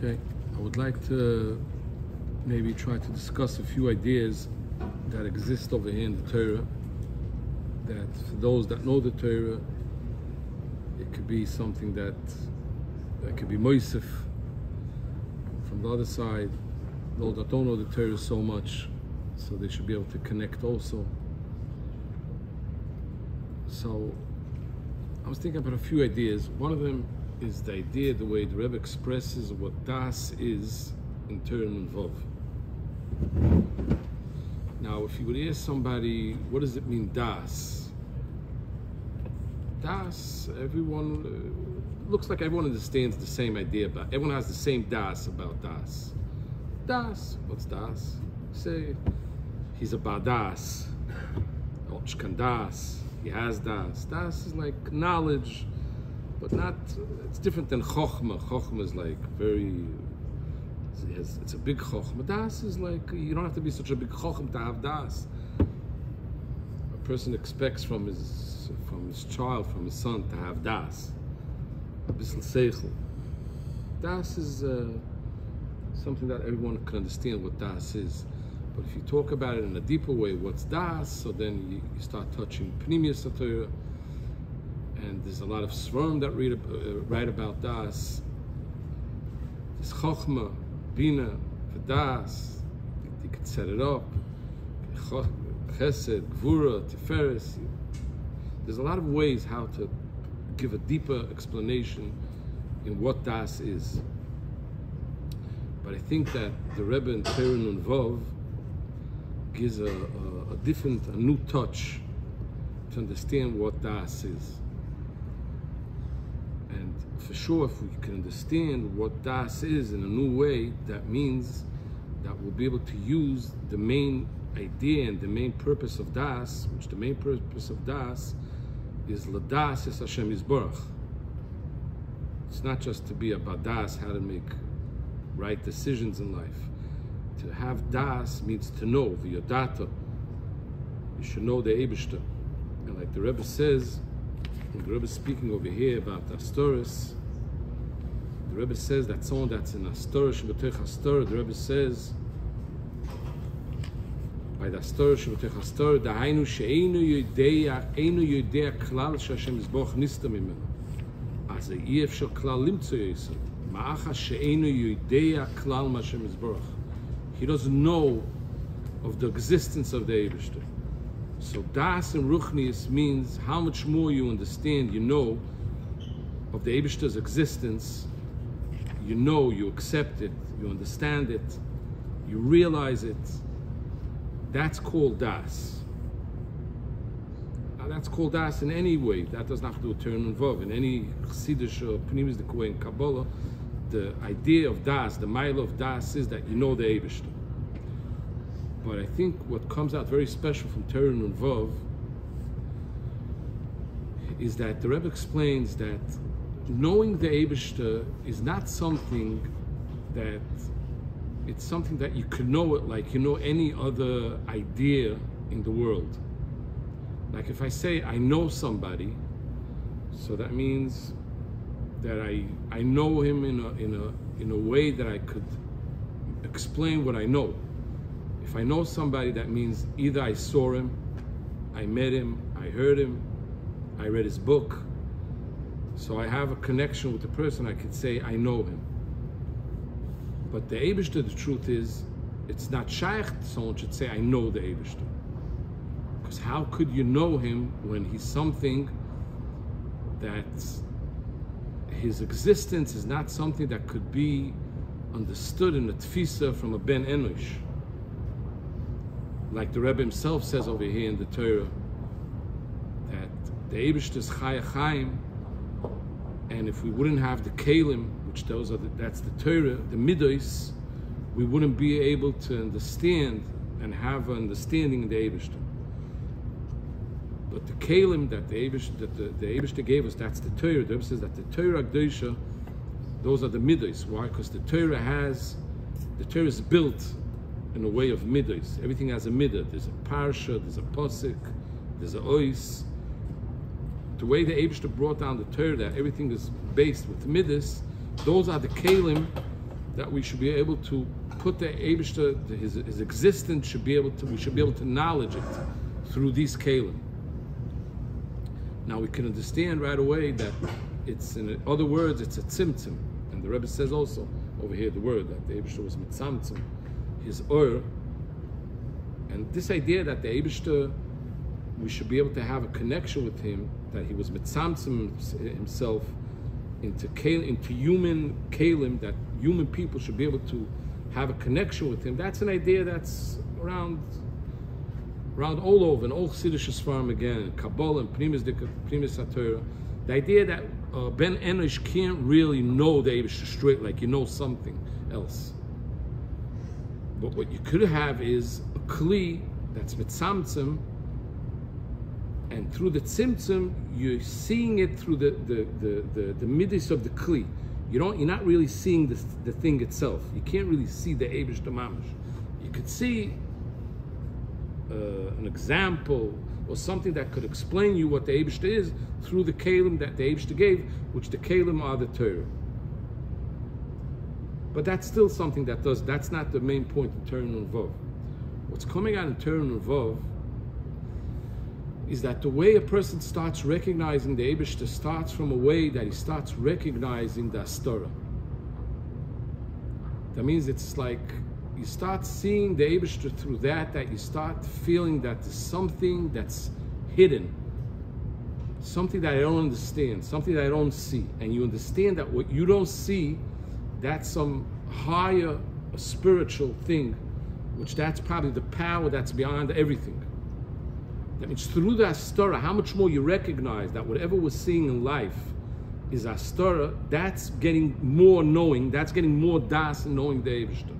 Okay, I would like to maybe try to discuss a few ideas that exist over here in the Torah, that for those that know the Torah, it could be something that could be moisef. From the other side, those that don't know the Torah so much, so they should be able to connect also. So I was thinking about a few ideas. One of them is the idea, the way the Rebbe expresses what das is in Torah and Vav. Now, if you would ask somebody, what does it mean, das? Das, everyone, looks like everyone understands the same idea about, everyone has the same das about das. Das, what's das? Say, he's a badas, ochkan das, he has das. Das is like knowledge, but not, it's different than chokhmah. Chokhmah is like very, it's a big chokhmah. Das is like, you don't have to be such a big chokhmah to have das. A person expects from his child, from his son, to have das. A bisl seichel. Das is something that everyone can understand what das is. But if you talk about it in a deeper way, what's das? So then you start touching pnimius Torah, and there's a lot of svarim that write about das. There's chokhmah, bina, das. You could set it up. Chesed, gvura, tiferes. There's a lot of ways how to give a deeper explanation in what das is. But I think that the Rebbe in Torah and Vav gives a new touch to understand what das is. And for sure, if we can understand what das is in a new way, that means that we'll be able to use the main idea and the main purpose of das, which the main purpose of das is ladas es Hashem Yisborach. It's not just to be a badas, how to make right decisions in life. To have das means to know, v'yodata. You should know the Eibishter. And like the Rebbe says, when the Rebbe is speaking over here about the Astoris, the Rebbe says that someone that's in Astoris, Shabbatech Astor, the Rebbe says, by the Astoris, Shabbatech Astor, Dahainu she'einu yodea klal she'Hashem Yisborach nista mimenu. Az e'ef shel klal limtzo yosef. Ma'acha she'einu yodea klal ma'Hashem Yisborach. He doesn't know of the existence of the Eibishter. So das and ruchnius means how much more you understand, you know, of the Eibishter's existence. You know, you accept it, you understand it, you realize it. That's called das. Now that's called das in any way. That doesn't have to do with Torah and Vav. In any Chassidish or Pnimis Dekuei in Kabbalah, the idea of das, the mile of das, is that you know the Eibishter. But I think what comes out very special from Torah and Vav is that the Rebbe explains that knowing the Eibishter is not something that, it's something that you could know it like you know any other idea in the world. Like if I say I know somebody, so that means that I know him in a way that I could explain what I know. If I know somebody, that means either I saw him, I met him, I heard him, I read his book. So I have a connection with the person, I could say I know him. But the Eibishter, the truth is, it's not shaykh, someone should say I know the Eibishter. Because how could you know him when he's something that his existence is not something that could be understood in a tfisa from a ben enosh? Like the Rebbe himself says over here in the Torah, that the Eibishter is chaya chaim, and if we wouldn't have the kelim, which that's the Torah, the midos, we wouldn't be able to understand and have an understanding in the Eibishter. But the kelim that the Eibishter gave us, that's the Torah. The Rebbe says that the Torah Gdosha, those are the midos. Why? Because the Torah is built in a way of midos. Everything has a midah. There's a parsha, there's a posik, there's a ois. The way the Eibishter brought down the Torah, that everything is based with midas, those are the kelim that we should be able to put the Eibishter, his existence should be able to, we should be able to acknowledge it through these kelim. Now we can understand right away that it's, in other words, it's a tzimtzum. And the Rebbe says also over here the word that the Eibishter was mitzamtzum, his or. And this idea that the Eibishter, we should be able to have a connection with him, that he was mitzamtzum himself into human kelim, that human people should be able to have a connection with him. That's an idea that's around all over, in all Chassidish Sfarim again, Kabbalah and Primus HaTorah. The idea that Ben Enosh can't really know the Eibishter straight, like you know something else. But what you could have is a kli that's mitzamtzum, and through the tzimtzum, you're seeing it through the midis of the kli. You're not really seeing the thing itself. You can't really see the Eibishter mamash. You could see an example or something that could explain you what the Eibishter is through the kelim that the Eibishter gave, which the kelim are the Torah. But that's still something that's not the main point in Torah and Vav. What's coming out in Torah and Vav is that the way a person starts recognizing the Eibishter starts from a way that he starts recognizing the Astorah. That means it's like you start seeing the Eibishter through that you start feeling that there's something that's hidden, something that I don't understand, something that I don't see. And you understand that what you don't see, that's some higher spiritual thing, which that's probably the power that's beyond everything. That means through the Astorah, how much more you recognize that whatever we're seeing in life is Astorah, that's getting more knowing, that's getting more das in knowing the Eibishter.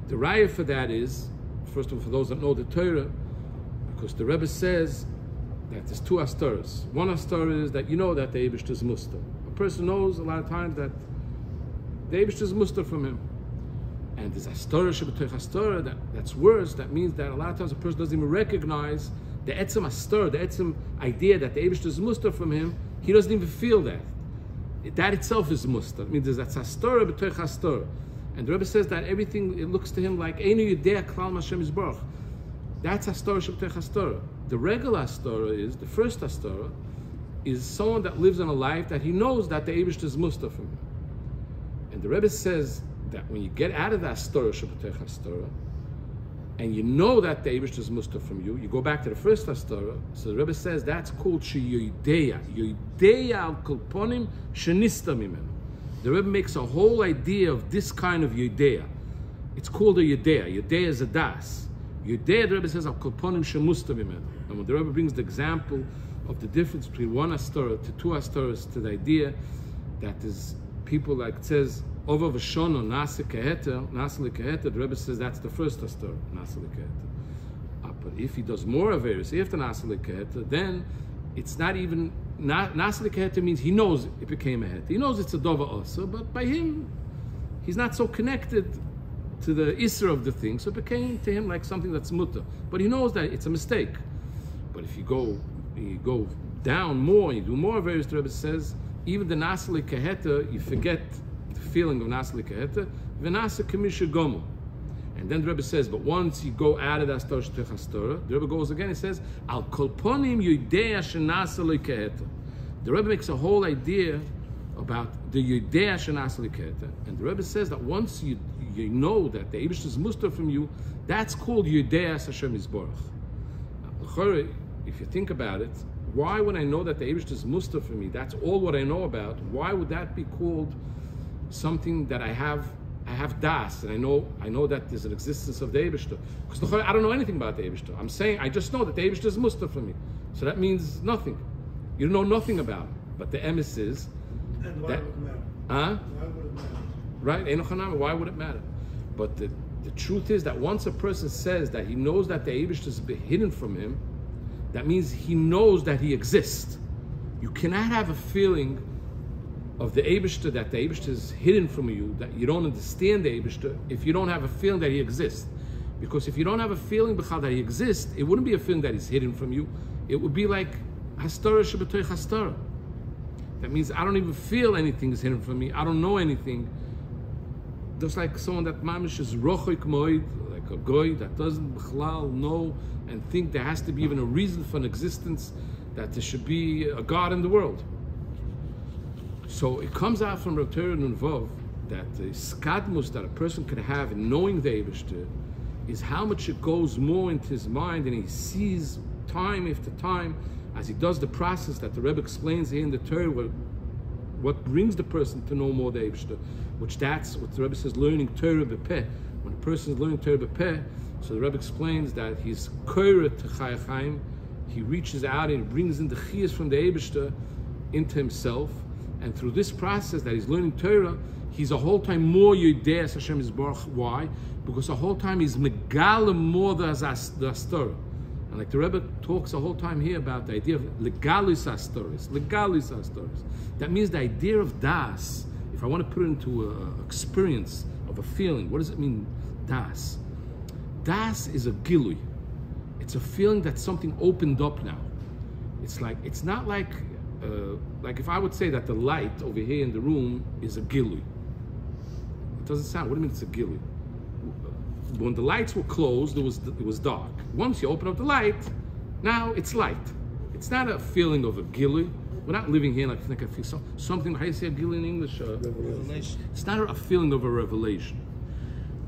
The raya for that is, first of all, for those that know the Torah, because the Rebbe says that there's two Astorahs. One Astorah is that you know that the Eibishter is muster. A person knows a lot of times that the Eibishter is muster from him. And there's Astorah shebetoich Astorah, that's worse. That means that a lot of times a person doesn't even recognize the etzem Astorah, the etzem idea that the Eibishter is muster from him. He doesn't even feel that. That itself is muster. It means that's Astorah betoich Astorah. And the Rebbe says that everything, it looks to him like Einu Yudea Klal Hashem Yisborach. That's Astorah shebetoich Astorah. The regular Astorah is, the first Astorah, is someone that lives in a life that he knows that the Eibishter is muster from him. And the Rebbe says that when you get out of that Astorah shebetoich Astorah, and you know that the Eibishter is muster from you, you go back to the first Astorah. So the Rebbe says that's called sheyodeya. Yodeya al kolponim shenista mimenu. The Rebbe makes a whole idea of this kind of Yodeya. It's called a Yodeya. Yodeya is a das. Yodeya, the Rebbe says, al kolponim shemusta mimenu. And when the Rebbe brings the example of the difference between one Astorah to two Astorahs, to the idea that is people like it says, Ova v'shono nasa keheter, nasa likeheter, the Rebbe says that's the first Astorah, nasa likeheter. But if he does more Averis after nasa likeheter, then it's not even, nasa likeheter means he knows it became a heter. He knows it's a dova also, but by him, he's not so connected to the isser of the thing, so it became to him like something that's mutter. But he knows that it's a mistake. But if you go down more, you do more Averis, the Rebbe says, even the nasa likeheter, you forget the feeling of nasa likeheter, v'nasa k'misha gomo. And then the Rebbe says, but once you go out of that Astorah shebetoich Astorah, the Rebbe goes again, he says, al kolponim yodeya shenasa likeheter. The Rebbe makes a whole idea about the yodeya shenasa likeheter. And the Rebbe says that once you know that the Eibishter is muster from you, that's called yodeya Hashem Yisborach. Now, if you think about it, why would I know that the Eibishter is muster from me? That's all what I know about. Why would that be called something that I have das, and I know that there's an existence of the Eibishter? Because I don't know anything about the Eibishter. I'm saying I just know that the Eibishter is muster for me. So that means nothing. You know nothing about it. But the emes is and why would it matter? Huh? Why would it matter? Right? Why would it matter? But the truth is that once a person says that he knows that the Eibishter is hidden from him, that means he knows that he exists. You cannot have a feeling of the Eibishter, that the Eibishter is hidden from you, that you don't understand the Eibishter, if you don't have a feeling that he exists. Because if you don't have a feeling that he exists, it wouldn't be a feeling that he's hidden from you. It would be like Astorah shebetoich Astorah. That means I don't even feel anything is hidden from me. I don't know anything. just like someone that mamish is rochoik moed, like a goy that doesn't b'chlal know and think there has to be even a reason for an existence, that there should be a God in the world. So it comes out from Rav Torah Nunvov that the skadmus that a person could have in knowing the Eibishter is how much it goes more into his mind, and he sees time after time as he does the process that the Rebbe explains here in the Torah, what brings the person to know more the Eibishter, which that's what the Rebbe says, learning Torah b'peh. When a person is learning Torah b'peh, so the Rebbe explains that he's koireh to Chai Chaim, he reaches out and he brings in the chiyas from the Eibishter into himself, and through this process that he's learning Torah, he's a whole time more Yodeh Hashem Yisborach. Why? Because the whole time he's megala more the Astorah. And like the Rebbe talks the whole time here about the idea of legalis Astoris, legalis Astoris. That means the idea of das, if I want to put it into an experience of a feeling, what does it mean, das? Das is a gilui. It's a feeling that something opened up now. It's like, it's not like if I would say that the light over here in the room is a gilui. It doesn't sound, what do you mean it's a gilui? When the lights were closed, it was dark. Once you open up the light, now it's light. It's not a feeling of a gilui. We're not living here like I feel something, how do you say a gilui in English? Revelation. It's not a feeling of a revelation.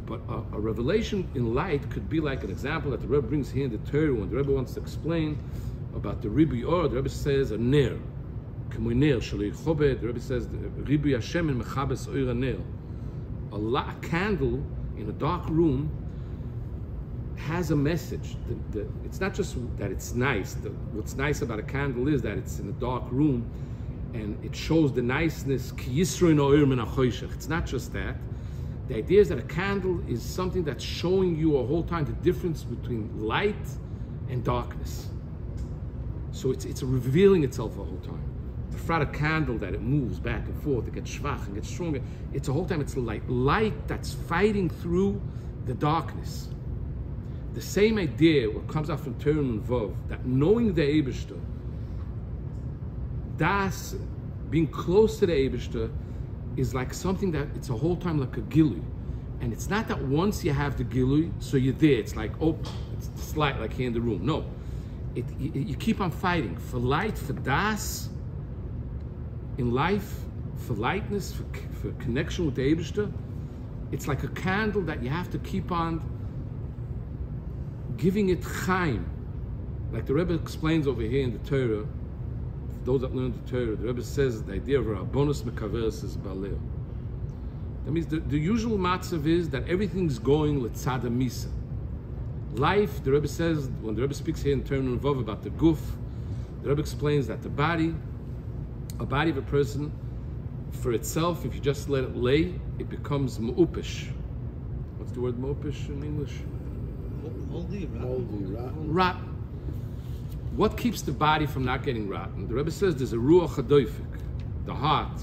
But a revelation in light could be like an example that the Rebbe brings here in the Torah when the Rebbe wants to explain about the Ribi Or. The Rebbe says a ner. The Rebbe says Ribi Hashem and Mechabes Oir Ner. A candle in a dark room has a message. It's not just that it's nice. What's nice about a candle is that it's in a dark room and it shows the niceness. It's not just that. The idea is that a candle is something that's showing you a whole time the difference between light and darkness. So it's revealing itself a whole time. Without a candle that it moves back and forth, it gets schwach and gets stronger. It's a whole time, it's light that's fighting through the darkness. The same idea, what comes out from Torah and Vov, that knowing the Eibishter, das, being close to the Eibishter, is like something that it's a whole time like a gilui. And it's not that once you have the gilui, so you're there, it's like, oh, it's light like here in the room. No, you keep on fighting for light, for das, in life, for lightness, for connection with the Eibishter. It's like a candle that you have to keep on giving it chaim. Like the Rebbe explains over here in the Torah, those that learn the Torah, the Rebbe says the idea of rabbonos mekaveres is baleo. That means the usual matzav is that everything's going l'tzad misa. Life, the Rebbe says, when the Rebbe speaks here in Torah and Vov about the guf, the Rebbe explains that the body, a body of a person, for itself, if you just let it lay, it becomes mu'upish. What's the word mu'upish in English? Moldy, rotten. What keeps the body from not getting rotten? The Rebbe says there's a ruach hadoifik, the heart,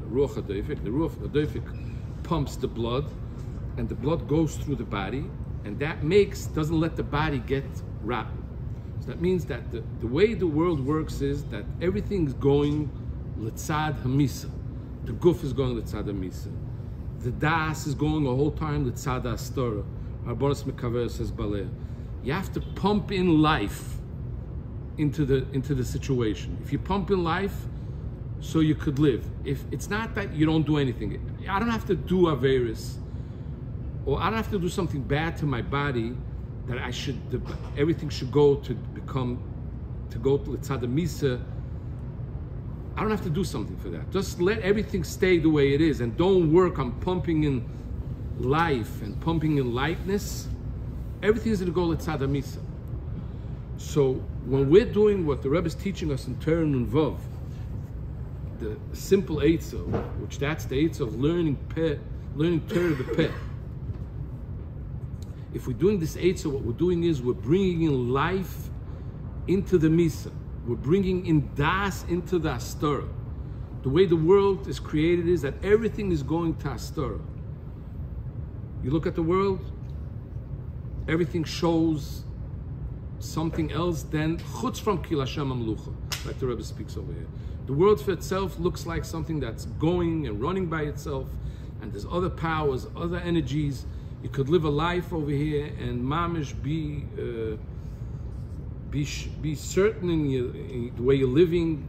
the ruach hadoifik. The ruach hadoifik pumps the blood, and the blood goes through the body, and that doesn't let the body get rotten. So that means that the way the world works is that everything's going l'tzad hamisa. The guf is going l'tzad hamisa. The das is going the whole time l'tzad astora. Harbonis mekaver says baleh. You have to pump in life into the situation. If you pump in life, so you could live. If it's not that you don't do anything, I don't have to do averis, or I don't have to do something bad to my body that everything should go to go to l'tzad hamisa. I don't have to do something for that. Just let everything stay the way it is, and don't work on pumping in life and pumping in lightness. Everything is going to go l'tzad hamisa. So when we're doing what the Rebbe is teaching us in Torah and Vov, the simple eitzah, which that's the eitzah of learning Torah b'peh. If we're doing this eitzah, what we're doing is we're bringing in life into the misa. We're bringing in das into the astora. The way the world is created is that everything is going to astora. You look at the world, everything shows something else than chutz from kil Hashem amlucha, like the Rebbe speaks over here. The world for itself looks like something that's going and running by itself, and there's other powers, other energies. You could live a life over here and mamish be certain in the way you're living.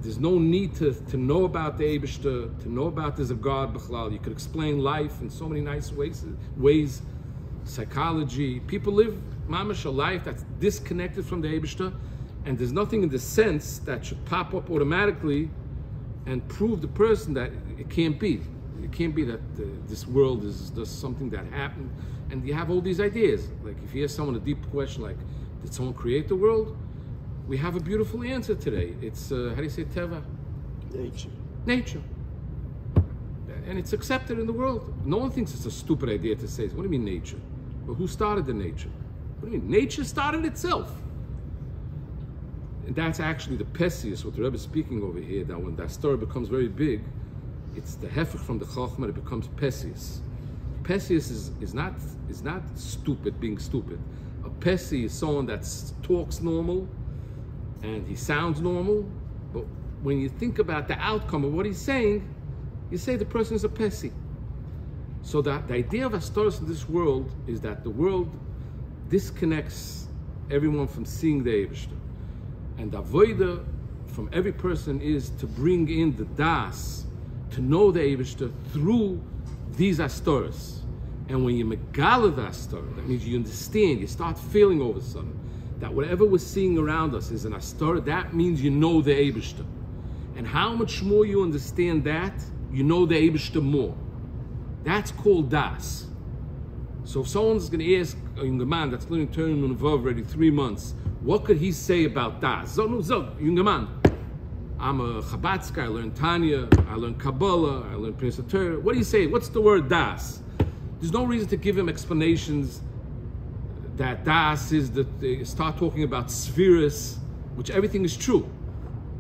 There's no need to know about the Eibishter, to know about there's a God, Bechlal. You could explain life in so many nice ways. Psychology. People live mamish a life that's disconnected from the Eibishter, and there's nothing in the sense that should pop up automatically and prove the person that it can't be. It can't be that this world is just something that happened. And you have all these ideas. Like if you ask someone a deep question like, did someone create the world? We have a beautiful answer today. It's, how do you say teva? Nature. Nature. And it's accepted in the world. No one thinks it's a stupid idea to say, what do you mean nature? Well, who started the nature? What do you mean? Nature started itself. And that's actually the Pesius, what the Rebbe is speaking over here, that when that story becomes very big, it's the hefech from the Chochmah, it becomes Pesius. Pesius is not stupid, being stupid. A Pesi is someone that talks normal, and he sounds normal, but when you think about the outcome of what he's saying, you say the person is a Pesi. So that the idea of Astoros in this world is that the world disconnects everyone from seeing the Eibishter. And the avoida from every person is to bring in the das, to know the Eibishter through these Astoros. And when you megala the Astorah, that means you understand, you start feeling all of a sudden that whatever we're seeing around us is an Astorah, that means you know the Eibishter. And how much more you understand that, you know the Eibishter more. That's called das. So if someone's going to ask a young man that's learning Torah and Vav already 3 months, what could he say about das? Young man, I'm a Chabadska, I learned Tanya, I learned Kabbalah, I learned Prince of Torah. What do you say? What's the word das? There's no reason to give him explanations that das is that they start talking about spheres, which everything is true.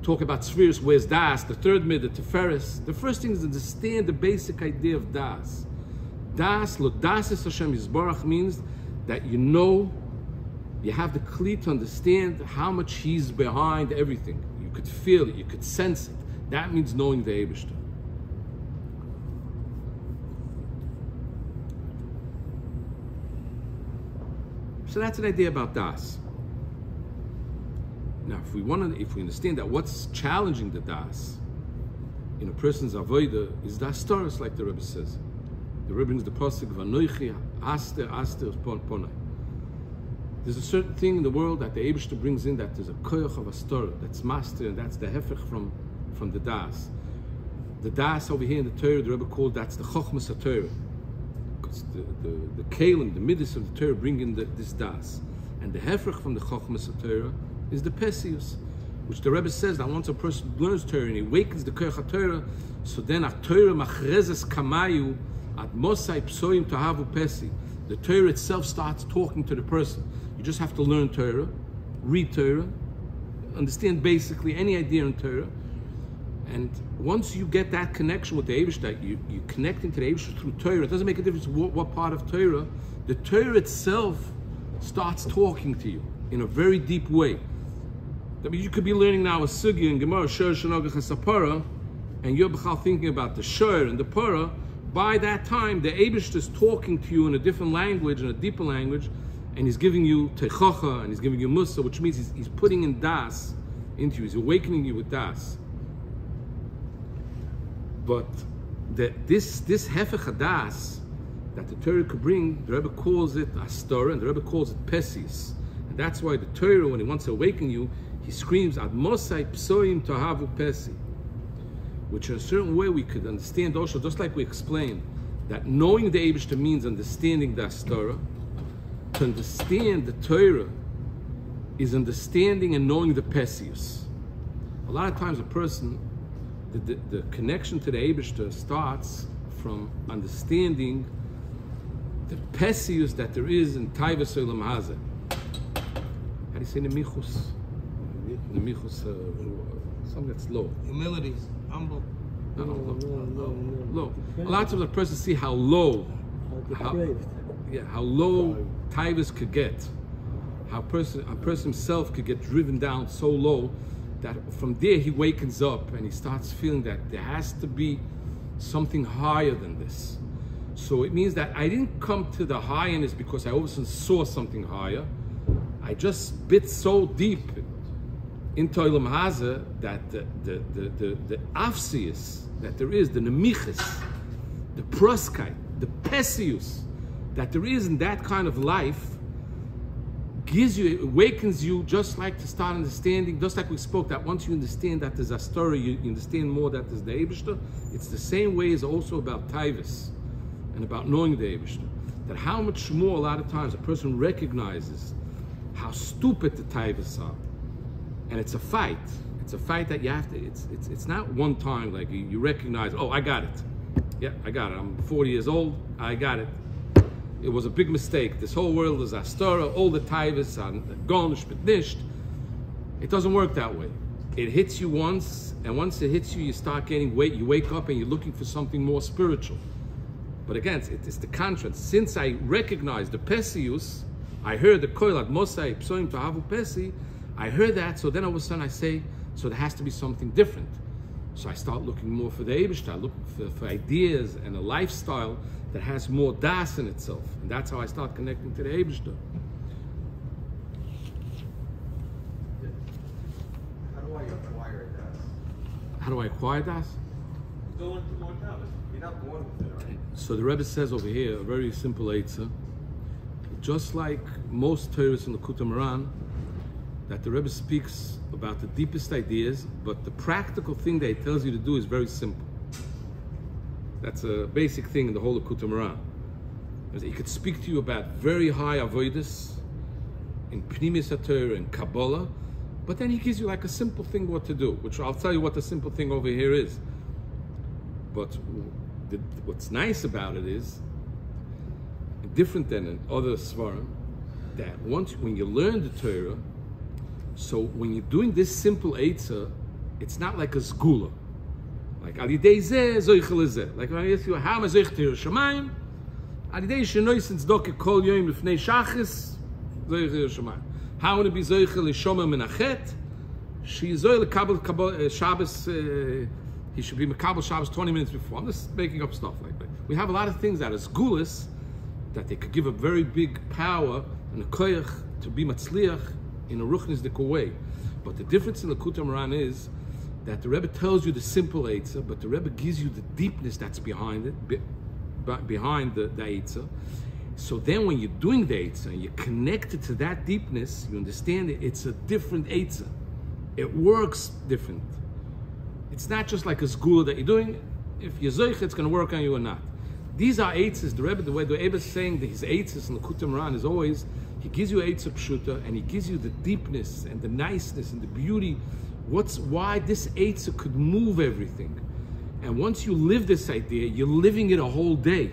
Talk about spheres, where's das, the third mid, the Tiferes. The first thing is to understand the basic idea of das. Das, lo das is Hashem Yisbarach, means that you know, you have the kli to understand how much He's behind everything. You could feel it, you could sense it. That means knowing the Eibishter. So that's an idea about das. Now, if we understand that what's challenging the das in a person's avodah is the astoros, like the Rebbe says. The Rebbe brings the pasuk v'anoichi aster ponai. There's a certain thing in the world that the Eibishter brings in, that there's a koyach of astorah, that's master, and that's the hefech from the das. The das over here in the Torah, the Rebbe called that's the chochmas HaTorah. Because the kalim, the midas of the Torah bring in this das. And the hefech from the chochmas HaTorah is the Pesius, which the Rebbe says that once a person learns Torah and he awakens the koyach HaTorah, so then Torah machrezes kamayu ad mosai psoim tahavu pesi. The Torah itself starts talking to the person. You just have to learn Torah, read Torah, understand basically any idea in Torah. And once you get that connection with the Eibishter, you connect into the Eibishter through Torah. It doesn't make a difference what part of Torah. The Torah itself starts talking to you in a very deep way. I mean, you could be learning now a sugya in Gemara, Shor Shenogach and Sapara, and you're thinking about the Shor and the Para. By that time, the Eibishter is talking to you in a different language, in a deeper language, and he's giving you Techocha, and he's giving you Musa, which means he's putting in Das into you. He's awakening you with Das. But this Hefech HaDas that the Torah could bring, the Rebbe calls it Astorah, and the Rebbe calls it Pesius. And that's why the Torah, when he wants to awaken you, he screams, Ad Mosai Psoim Tohavu Pesi. Which in a certain way we could understand also, just like we explained, that knowing the Eibishter means understanding the Astorah. To understand the Torah is understanding and knowing the Pesius. A lot of times a person, the connection to the Eibishter starts from understanding the Pesius that there is in Taivas Olam Hazeh. How do you say Nemichus? Nemichus, something that's low. Humility. Humble. Low. A lot of times a person see how low, how low Taivas could get. How a person himself could get driven down so low that from there he wakens up and he starts feeling that there has to be something higher than this. So it means that I didn't come to the highness because I all of a sudden saw something higher. I just bit so deep into Olam Hazeh that the afsius that there is, the nemichis, the proskite, the pesius that there is in that kind of life gives you, it awakens you, just like to start understanding, just like we spoke, that once you understand that there's a story, you understand more that there's the Eibishter. It's the same way as also about Taivas and about knowing the Eibishter. That how much more a lot of times a person recognizes how stupid the Taivas are. And it's a fight. It's a fight that you have to, it's not one time like you recognize, oh, I got it. Yeah, I got it. I'm 40 years old, I got it. It was a big mistake. This whole world is Astora, all the Taivas are gone, nicht. It doesn't work that way. It hits you once, and once it hits you, you start gaining weight. You wake up and you're looking for something more spiritual. But again, it's the contrast. Since I recognized the Pesius, I heard the Koilat Mosai Psoim Tahavu Pesi, I heard that, so then all of a sudden I say, so there has to be something different. So I start looking more for the Eibishter, looking for ideas and a lifestyle that has more das in itself. And that's how I start connecting to the Eibishter. How do I acquire das? How do I acquire das? Go into more tavis. You're not born with it, are you? So the Rebbe says over here, a very simple eitzah. Just like most Torahs in the LIKUTEY MOHARAN, that the Rebbe speaks about the deepest ideas, but the practical thing that he tells you to do is very simple. That's a basic thing in the whole LIKUTEY MOHARAN. He could speak to you about very high avodas in Pnimis HaTorah and Kabbalah, but then he gives you like a simple thing what to do, which I'll tell you what the simple thing over here is. But what's nice about it is, different than in other svarim, that when you learn the Torah, so when you're doing this simple eitzah, it's not like a zgula. Like, al yidei zeh, zoichel zeh. Like, when I ask you, how am I zoich to Yerushalayim? Al yidei shenoisen tzedakah kol yom lifnei shachis, zoich to Yerushalayim. How would it be zoichel lishomer menachet? She zoich lekabel Shabbos, he should be mekabel Shabbos 20 minutes before. I'm just making up stuff like that. We have a lot of things that are zgulas, that they could give a very big power and a koyach to be matzliach in a ruchnisdik way. But the difference in the LIKUTEY MOHARAN is that the Rebbe tells you the simple eitzah, but the Rebbe gives you the deepness that's behind it, behind the eitzah. So then when you're doing the eitzah and you're connected to that deepness, you understand it, it's a different eitzah. It works different. It's not just like a zgula that you're doing. If you're zoich, it's going to work on you or not. These are eitzahs. The Rebbe, the way the Rebbe is saying that his eitzahs in the LIKUTEY MOHARAN is always, he gives you eitzah pshuta, and he gives you the deepness and the niceness and the beauty. Why this eitzah could move everything. And once you live this idea, you're living it a whole day.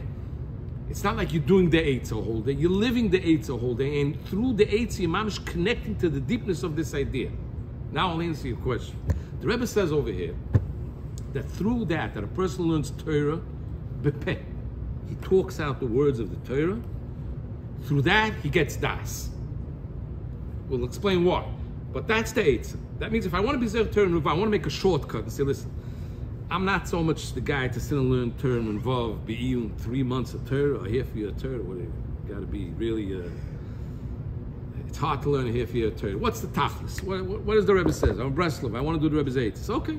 It's not like you're doing the eitzah a whole day. You're living the eitzah a whole day, and through the eitzah, your mom is connecting to the deepness of this idea. Now I'll answer your question. The Rebbe says over here that through that a person learns Torah bepeh. He talks out the words of the Torah. Through that, he gets das. We'll explain why. But that's the eitzah. That means if I want to be Zeh Torah and Ruvav, I want to make a shortcut and say, listen, I'm not so much the guy to sit and learn Torah and Ruvav, Behaloscho, 3 months of Torah, or half year of Torah, whatever. Got to be really, it's hard to learn a half year of Torah. What's the tachlis? What does the Rebbe say? I'm a Breslov, I want to do the Rebbe's eitzah. Okay.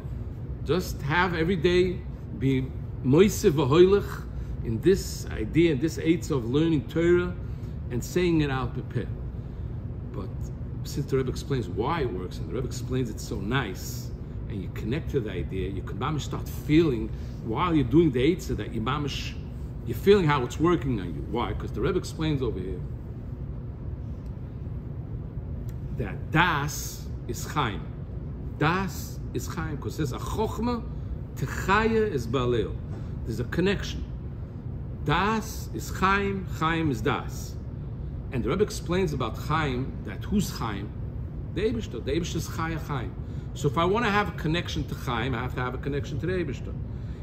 Just have every day be moise v'hoilech in this idea, in this eitzah of learning Torah and saying it out bepeh. But since the Rebbe explains why it works, and the Rebbe explains it so nice, and you connect to the idea, you can mamish start feeling while you're doing the eitzah that you're feeling how it's working on you. Why? Because the Rebbe explains over here that das is chaim. Das is chaim, because there's a chokhmah techaya is baleo. There's a connection. Das is chaim, chaim is das. And the Rebbe explains about chaim, that who's chaim? The Eibishter. The Eibishter is chaya chaim. So if I want to have a connection to chaim, I have to have a connection to the Eibishter.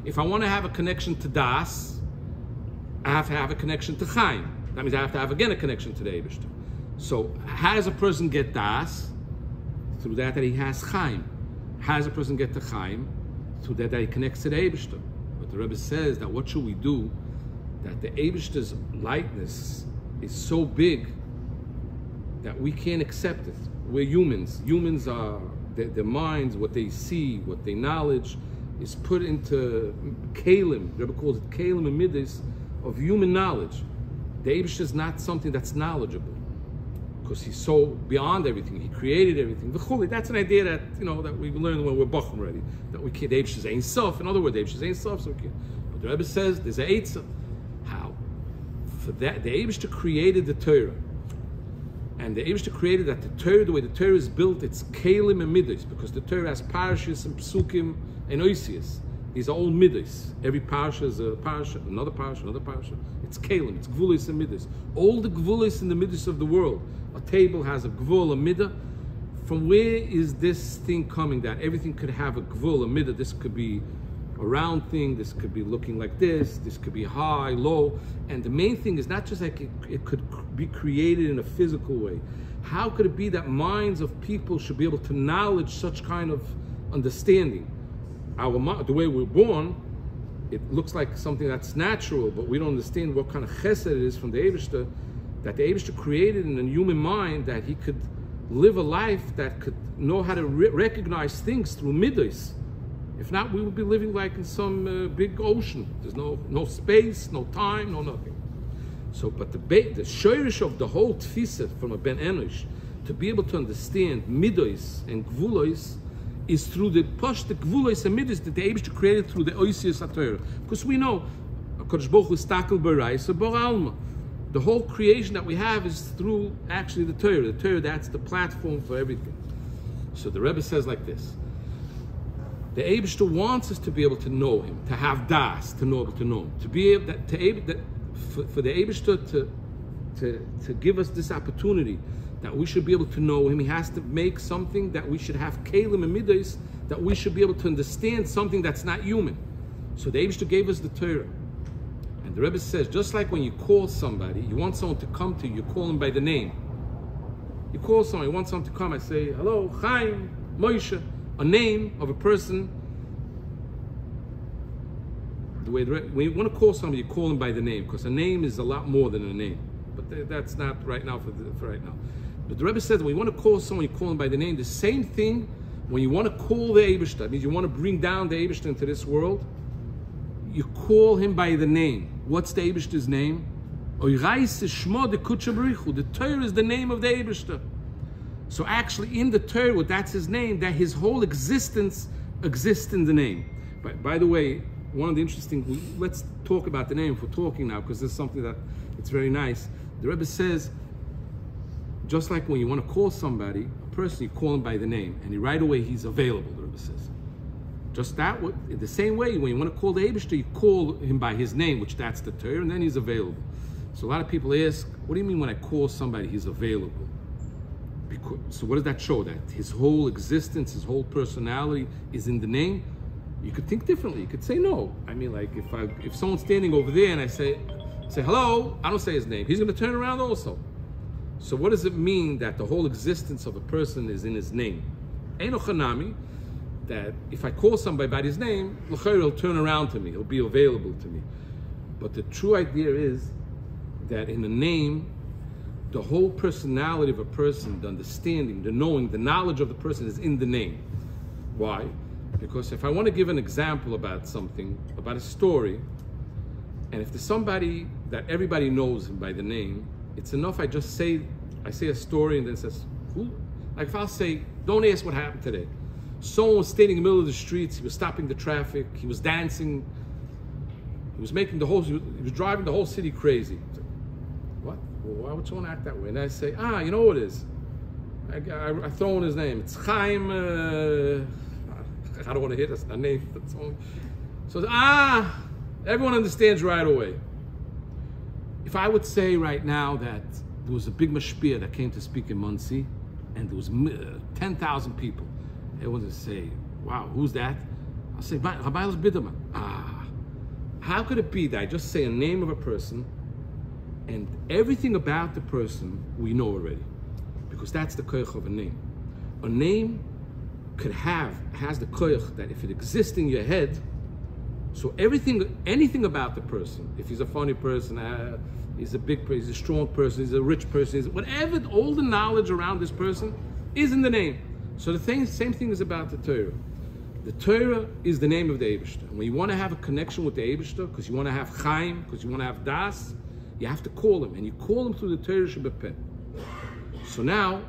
If I want to have a connection to das, I have to have a connection to chaim. That means I have to have again a connection to the Eibishter. So how does a person get das? Through that he has chaim. How does a person get to chaim? Through that he connects to the Eibishter. But the Rebbe says that what should we do? That the Eibishter's lightness is so big that we can't accept it. We're humans. Humans are, their minds, what they see, what they knowledge, is put into kalim. The Rebbe calls it kalim and midas of human knowledge. The Eibishter is not something that's knowledgeable, because he's so beyond everything. He created everything. That's an idea that, you know, that we learned when we're bachim already. That we can't. The Eibishter is Ein Sof. In other words, the Eibishter is Ein Sof, so we can't. But the Rebbe says there's a Eitzah. How? For that, the Eibishter created the Torah. And the Eibishter created that the Torah, the way the Torah is built, it's kalim and midas, because the Torah has parashas and psukim and oisias. These are all midas. Every parasha is a parasha, another parasha, another parasha. It's kalim, it's gvulis and midas. All the gvulis and the midas of the world. A table has a gvul, a midah. From where is this thing coming that everything could have a gvul, a midah? This could be a round thing, this could be looking like this could be high, low. And the main thing is not just like it could be created in a physical way. How could it be that minds of people should be able to knowledge such kind of understanding? The way we're born, it looks like something that's natural, but we don't understand what kind of chesed it is from the Eibishter, that the Eibishter created in a human mind, that he could live a life that could know how to recognize things through midas. If not, we would be living like in some big ocean. There's no space, no time, no nothing. So, but the shoirish of the whole tfisa from a ben enosh, to be able to understand midas and gvulos, is through the gvulos and midas that the Eibishter created through the oisius HaTorah. Because we know, HaKadosh Baruch Hu stakel b'raisa bar alma. The whole creation that we have is through actually the Torah. The Torah, that's the platform for everything. So the Rebbe says like this. The Eibishter wants us to be able to know him, to have das, to know him, to be able for the Eibishter to give us this opportunity that we should be able to know him. He has to make something that we should have kalim and midas, that we should be able to understand something that's not human. So the Eibishter gave us the Torah. And the Rebbe says, just like when you call somebody, you want someone to come to you, you call him by the name. You call someone, you want someone to come, I say, hello, Chaim, Moshe, a name of a person. When you want to call somebody, you call him by the name, because a name is a lot more than a name. But that's not right now for right now. But the Rebbe says, when you want to call someone, you call him by the name. The same thing when you want to call the Eibishter, that means you want to bring down the Eibishter into this world, you call him by the name. What's the Eibishter's name? The Torah is the name of the Eibishter. So actually in the Torah, that's his name, that his whole existence exists in the name. By the way, one of the interesting, let's talk about the name if we're talking now, because this is something that it's very nice. The Rebbe says, just like when you want to call somebody, a person, you call him by the name, and right away he's available, the Rebbe says. Just that, in the same way, when you want to call the Eibishter, you call him by his name, which that's the Torah, and then he's available. So a lot of people ask, what do you mean when I call somebody, he's available? So what does that show? That his whole existence, his whole personality is in the name? You could think differently. You could say no. I mean, like if someone's standing over there and I say hello, I don't say his name, he's going to turn around also. So what does it mean that the whole existence of a person is in his name? Eino chanami, that if I call somebody by his name, he'll turn around to me, he'll be available to me. But the true idea is that in the name, the whole personality of a person, the understanding, the knowing, the knowledge of the person is in the name. Why? Because if I want to give an example about something, about a story, and if there's somebody that everybody knows him by the name, it's enough I say a story and then says, who? Like if I'll say, don't ask what happened today. Someone was standing in the middle of the streets, he was stopping the traffic, he was dancing, he was driving the whole city crazy. What? Well, why would someone act that way? And I say, you know what it is? I throw in his name. It's Chaim, I don't want to hit a name. So, everyone understands right away. If I would say right now that there was a big mashpia that came to speak in Monsey, and there was 10,000 people, everyone would say, wow, who's that? I'll say, Rabbi Biderman. How could it be that I just say a name of a person, and everything about the person we know already? Because that's the koyach of a name. A name has the koyach that if it exists in your head, So anything about the person, if he's a funny person, he's a big person, he's a strong person, he's a rich person, whatever, all the knowledge around this person is in the name. So the same thing is about the Torah. The Torah is the name of the Eibishter. And when you want to have a connection with the Eibishter, because you want to have Chaim, because you want to have Das, you have to call him. And you call him through the Torah Shebepeh. So now,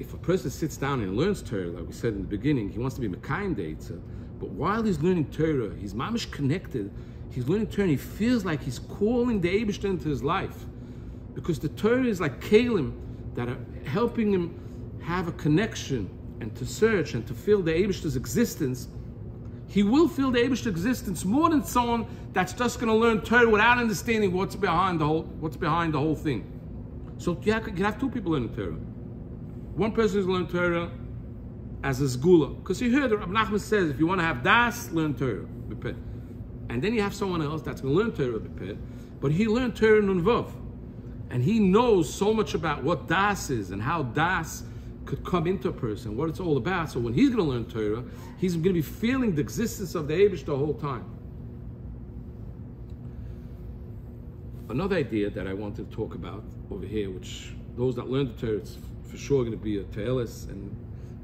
if a person sits down and learns Torah, like we said in the beginning, he wants to be Mekayim Deitza, but while he's learning Torah, he's mamish connected, he's learning Torah, and he feels like he's calling the Eibishter into his life. Because the Torah is like Kalim that are helping him have a connection and to search and to feel the Eibishter's existence. He will feel the Eibishter's existence more than someone that's just going to learn Torah without understanding what's behind the whole thing. So you have two people learning Torah. One person is learning Torah as a Zgula, because you heard Rabbi Nachman says, if you want to have Das, learn Torah, B'peh. And then you have someone else that's going to learn Torah, B'peh, but he learned Torah Nun Vav, and he knows so much about what Das is and how Das could come into a person, what it's all about. So when he's going to learn Torah, he's going to be feeling the existence of the Eibush the whole time. Another idea that I wanted to talk about over here, which those that learn the Torah, it's for sure going to be a Te'elis, and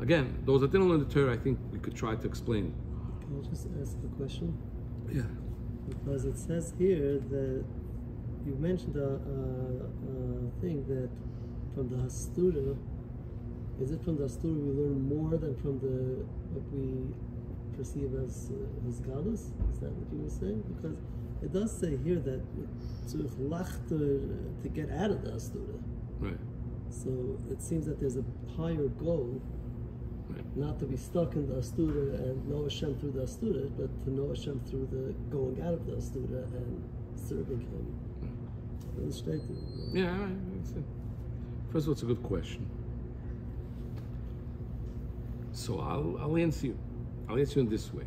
again, those that didn't learn the Torah, I think we could try to explain. Can I just ask a question? Yeah. Because it says here that you mentioned a thing that from the Hastura, is it from the Hastura we learn more than from the what we perceive as Galus? Is that what you were saying? Because it does say here that to get out of the Hastura. Right. So it seems that there's a higher goal, right, not to be stuck in the Astura and know Hashem through the Astura, but to know Hashem through the going out of the Astura and serving Him. Yeah, first of all, it's a good question. So I'll answer you. I'll answer you in this way.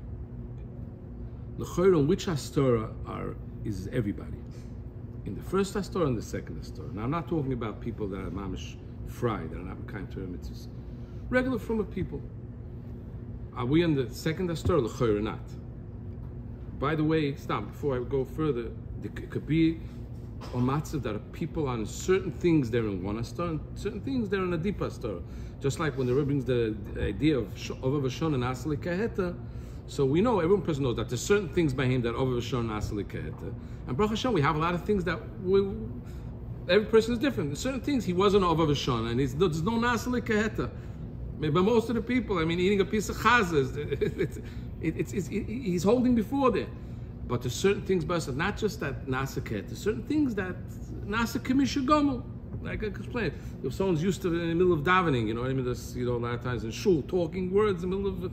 L'chayr, on which Astura is everybody? In the first Astura and the second Astura. Now I'm not talking about people that are mamish fry, that are not kind to mitzvahs. Regular from people. Are we in the second Astura, l'chayr, or not? By the way, stop, before I go further, it could be on matzav that are people on certain things they're in one Astura, and certain things they're in a deep Astura. Just like when the Rebbe brings the idea of Over Vashon and Asali Kaheta, so we know, every person knows that there's certain things by him that Over Vashon and Asali Kaheta. And Baruch Hashem, we have a lot of things that every person is different. There's certain things he wasn't Over Vashon, and there's no Asali Kaheta. But most of the people, I mean, eating a piece of chazah, he's holding before there. But there's certain things, but not just that Nasa Kaheta, there's certain things that Nasa Kamisha Gomel. Like I explained, if someone's used to in the middle of davening, you know what I mean? There's, a lot of times in shul, talking words in the middle of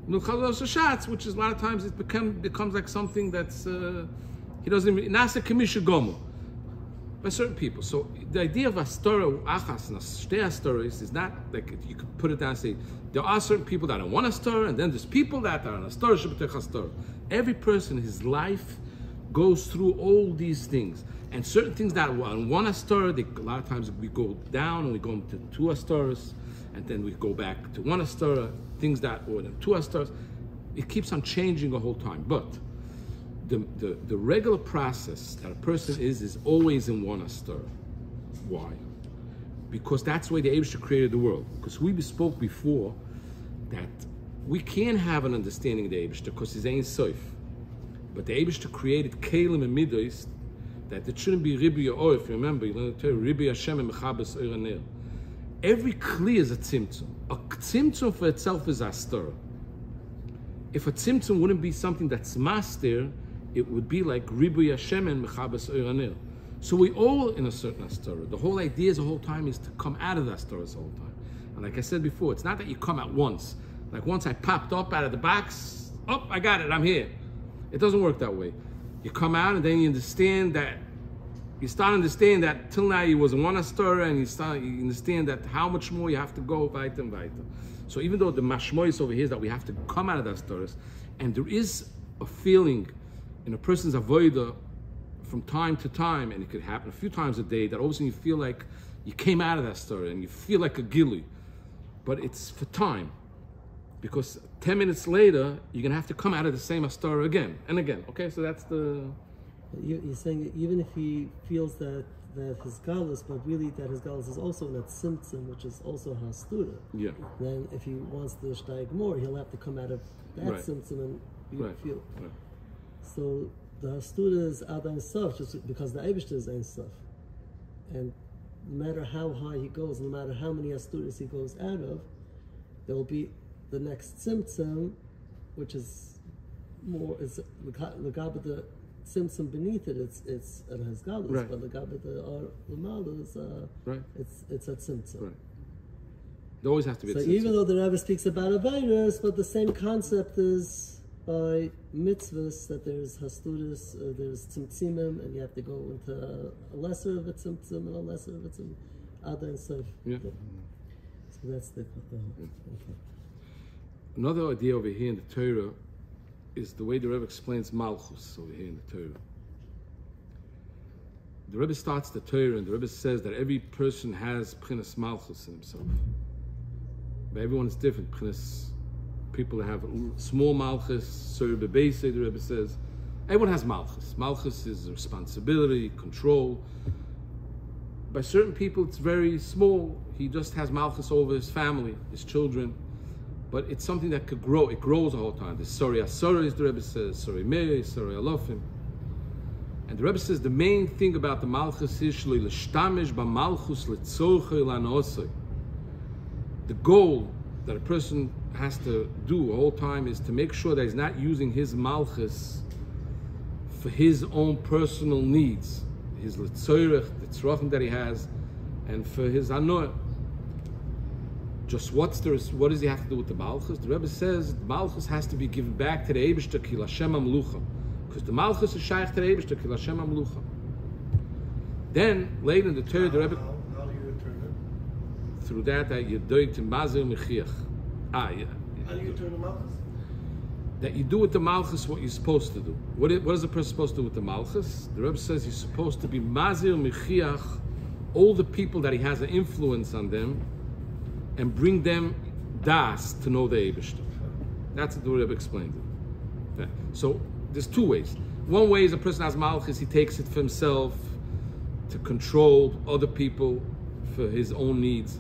Milchalos Hashatz, which is a lot of times it becomes like something that's he doesn't even Nasa Kamisha Gomel by certain people. So the idea of Astora Achas and Shtei Astoras is not like you could put it down and say there are certain people that are one Astora, and then there's people that are an Astora Shebetech Astora. Every person, his life goes through all these things. And certain things that are on one Astora, a lot of times we go down and we go into two Astoras, and then we go back to one Astora, things that were in two Astoras. It keeps on changing the whole time. But the regular process that a person is always in one Astora. Why? Because that's the way the Eibusher created the world. Because we spoke before that we can't have an understanding of the Eibusher because he's Ein Sof. But the Eibusher created Kalim and Midos, that it shouldn't be Ribi or if you remember, you learn the Torah, Ribi Hashem and Mechabes Eranel. Every Kli is a Tzimtzum. A Tzimtzum for itself is Astora. If a Tzimtzum wouldn't be something that's master, it would be like Ribi Hashem and Mechabes Eranel. So we all in a certain Astora. The whole idea the whole time is to come out of the Astora the whole time. And like I said before, it's not that you come out once. Like once I popped up out of the box, oh, I got it, I'm here. It doesn't work that way. You come out and then you understand that, you start to understand that till now you was in one Astora, and you understand that how much more you have to go weiter and weiter. So even though the mashmois over here is that we have to come out of the Astoras, and there is a feeling in a person's avodah from time to time, and it could happen a few times a day, that all of a sudden you feel like you came out of that Astora and you feel like a gili, but it's for time. Because 10 minutes later, you're going to have to come out of the same Astora again and again. Okay, so that's the... You're saying that even if he feels that his galus, but really that his galus is also in that symptom, which is also hastura. Yeah. Then if he wants to steig more, he'll have to come out of that symptom and feel. Right. So the hastura is ad ein sof, just because the Eibishter is ein sof. And no matter how high he goes, no matter how many hasturas he goes out of, there will be the next symptom, which is more, is the symptom beneath it, it has galus, but the Lamalu is it's a symptom. Right. There always has to be a So symptom. even though the Rebbe speaks about a virus, but the same concept is by mitzvahs, that there's hasturas, there's tzimtzimim, and you have to go into a lesser of a tzimtzim and a lesser of a tzimtzim, ada and sof. Yeah. So that's the okay. Another idea over here in the Torah is the way the Rebbe explains Malchus over here in the Torah. The Rebbe starts the Torah and the Rebbe says that every person has P'chinas Malchus in himself. But everyone is different. P'chinas, people that have small Malchus, Sor Bebeise, the Rebbe says. Everyone has Malchus. Malchus is responsibility, control. By certain people it's very small. He just has Malchus over his family, his children. But it's something that could grow. It grows the whole time. There's Sori Asoris, the Rebbe says, Sori Meir, Sori Alofim. And the Rebbe says the main thing about the Malchus is Shloi L'shtamish b'Malchus l'tzorchei l'nosoi. The goal that a person has to do the whole time is to make sure that he's not using his Malchus for his own personal needs, his l'tzorech, the tzrochim that he has, and for his anoah. Just what does he have to do with the Malchus? The Rebbe says the Malchus has to be given back to the Eibishter ki Lashem HaMelucha, because the Malchus is shaykh to the Eibishter ki Lashem HaMelucha. Then later in the Torah, the Rebbe, How do you return it? through that you do it to Mazir Mechiach. How do you return the Malchus? That you do with the Malchus what you're supposed to do. What is a person supposed to do with the Malchus? The Rebbe says he's supposed to be Mazir Mechiach, all the people that he has an influence on them, and bring them das to know the Eibishter. That's what the Rebbe explained it. Okay. So there's two ways. One way is a person has Malchus, he takes it for himself to control other people for his own needs.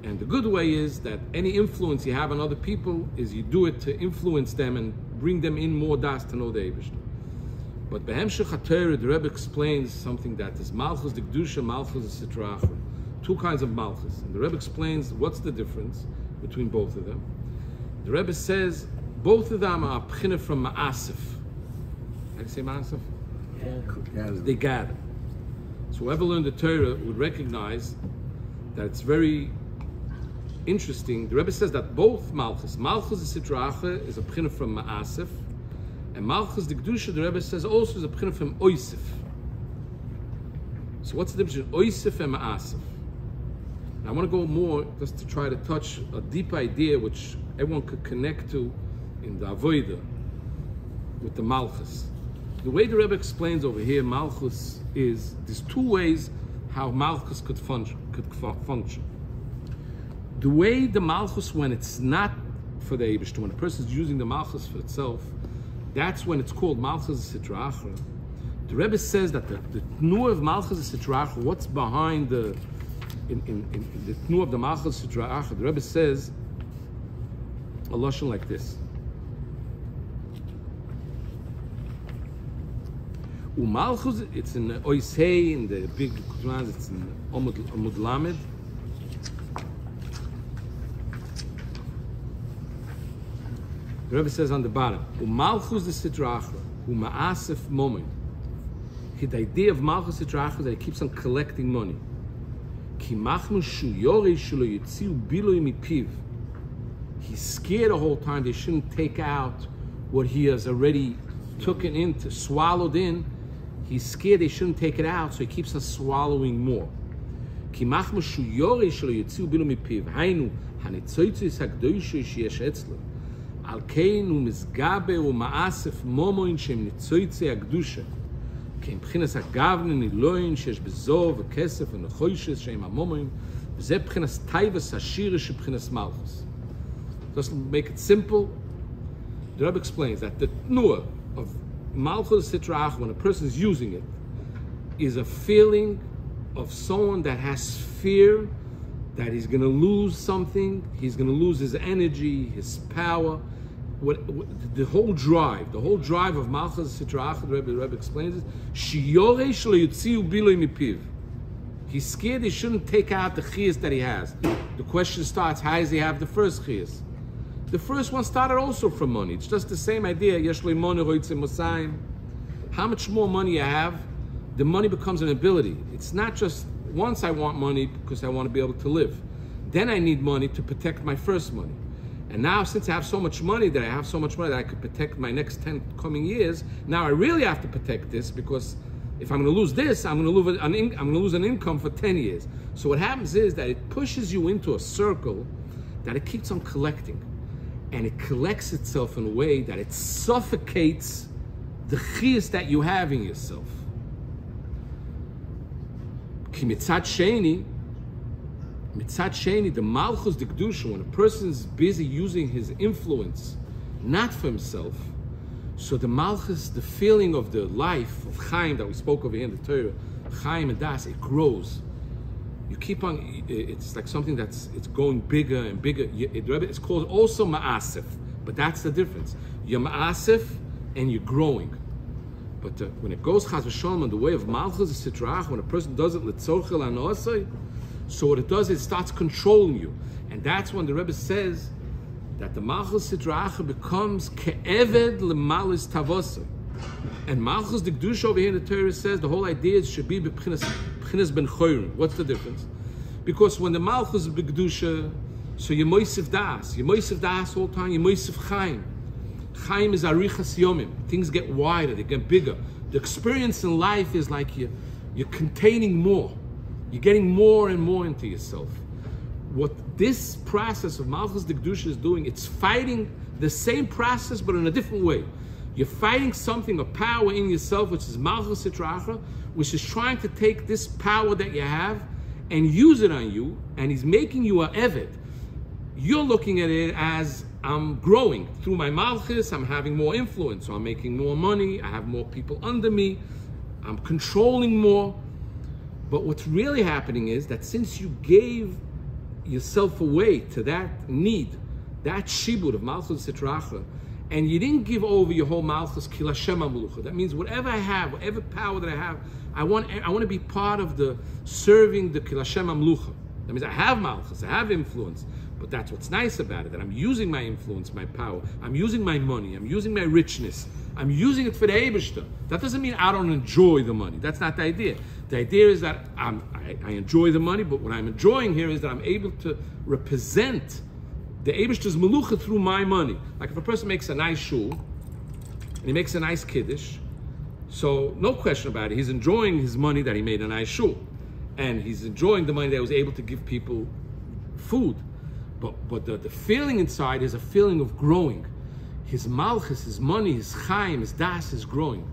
And the good way is that any influence you have on other people is you do it to influence them and bring them in more das to know the Eibishter. But Behemshech HaTorah, the Rebbe explains something that is Malchus the Kedusha, Malchus the Sitra Achra. Two kinds of Malchus. And the Rebbe explains what's the difference between both of them. The Rebbe says both of them are p'china from Ma'asif. How do you say Ma'asif? They gather. So whoever learned the Torah would recognize that it's very interesting. The Rebbe says that both Malchus the Sitra Achra is a p'china from Ma'asif, and Malchus the Kedusha, the Rebbe says, also is a p'china from Oisif. So what's the difference between Oisif and Ma'asif? I want to go more just to try to touch a deep idea which everyone could connect to in the Avodah with the Malchus. The way the Rebbe explains over here, Malchus is, there's two ways how Malchus could function. The way the Malchus, when it's not for the Eibishter, when a person is using the Malchus for itself, that's when it's called Malchus Sitra Achra. The Rebbe says that the Tnuah of Malchus Sitra Achra, what's behind the in the Tnuah of the Malchus Sitra Achra, the Rebbe says a lashon like this. Umalchus, it's in Oisei, in the big Quran, it's in Amud Lamed. The Rebbe says on the bottom, Umalchus the Sitra Achra, Uma'asif Momin. The idea of Malchus Sitra Achra is that he keeps on collecting money. He's scared the whole time they shouldn't take out what he has already taken in, swallowed in. He's scared they shouldn't take it out, so he keeps on swallowing more. כמבחינת הגוון נילוין שיש בזוב וכסף ונחוישס שהם המומוים וזה מבחינת טייבס השירי שבחינת מלכוס. Just make it simple. The Rebbe explains that the tnuah of Malchus Sitrach, when a person is using it, is a feeling of someone that has fear that he's going to lose something, he's going to lose his energy, his power. The whole drive of Malchus Sitrach, the Rebbe explains it, he's scared he shouldn't take out the chiyas that he has. The question starts, how does he have the first chiyas? The first one started also from money. It's just the same idea. How much more money you have, the money becomes an ability. It's not just once I want money because I want to be able to live. Then I need money to protect my first money. And now, since I have so much money that I could protect my next 10 coming years, now I really have to protect this, because if I'm going to lose this, I'm going to lose an income for 10 years. So what happens is that it pushes you into a circle that it keeps on collecting. And it collects itself in a way that it suffocates the chiyas that you have in yourself. Ki mitzad sheni, the malchus de kedusha, when a person is busy using his influence, not for himself, so the malchus, the feeling of the life of Chaim that we spoke over here in the Torah, Chaim and Das, it grows. You keep on, it's like something it's going bigger and bigger. It's called also ma'asif, but that's the difference. You're ma'asif and you're growing. But when it goes chas v'shalom on the way of malchus sitrach, when a person does it litzorchel anosai, so what it does is it starts controlling you. And that's when the Rebbe says that the malchus sitrach becomes ke'eved l'malis tavosai. And malchus de kedusha over here in the Torah says the whole idea is should be b'chinas ben choyrim. What's the difference? Because when the malchus is b'kedusha, so you moisif das all the time, you moisif chaim. Chaim is arichas yomim. Things get wider, they get bigger. The experience in life is like you're containing more. You're getting more and more into yourself. What this process of malchus de kedusha is doing, it's fighting the same process but in a different way. You're fighting something, a power in yourself, which is malchus sitracha, which is trying to take this power that you have and use it on you, and he's making you a eved. You're looking at it as, I'm growing through my malchus, I'm having more influence, so I'm making more money, I have more people under me, I'm controlling more. But what's really happening is that since you gave yourself away to that need, that shibud of malchus sitracha, and you didn't give over your whole malchus ki l'Hashem hamlucha. That means whatever I have, whatever power that I have, I want to be part of the serving the ki l'Hashem hamlucha. That means I have malchus, I have influence, but that's what's nice about it, that I'm using my influence, my power, I'm using my money, I'm using my richness, I'm using it for the Eibishter. That doesn't mean I don't enjoy the money. That's not the idea. The idea is that I enjoy the money, but what I'm enjoying here is that I'm able to represent the Eibishter's melucha through my money. Like if a person makes a nice shul, and he makes a nice kiddush, so no question about it, he's enjoying his money that he made a nice shul. And he's enjoying the money that he was able to give people food. But the feeling inside is a feeling of growing. His malchus, his money, his chaim, his das is growing.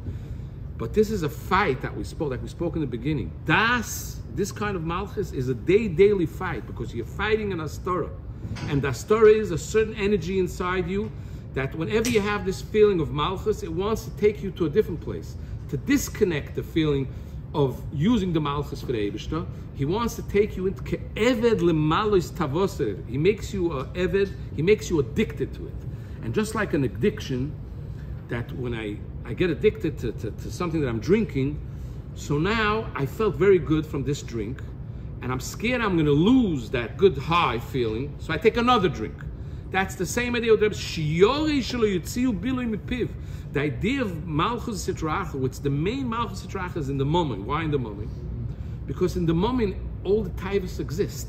But this is a fight that we spoke in the beginning. Das, this kind of malchus, is a daily fight, because you're fighting an astora. And the astora is a certain energy inside you that whenever you have this feeling of malchus, it wants to take you to a different place, to disconnect the feeling of using the malchus for the Eibishter. He wants to take you into ke'eved l'malos tavoser. He makes you a eved, he makes you addicted to it. And just like an addiction, that when I get addicted to something that I'm drinking, so now I felt very good from this drink, and I'm scared I'm going to lose that good high feeling, so I take another drink. That's the same idea of the idea of malchus sitracha, which the main malchus sitracha is in the moment. Why in the moment? Because in the moment, all the taivas exist.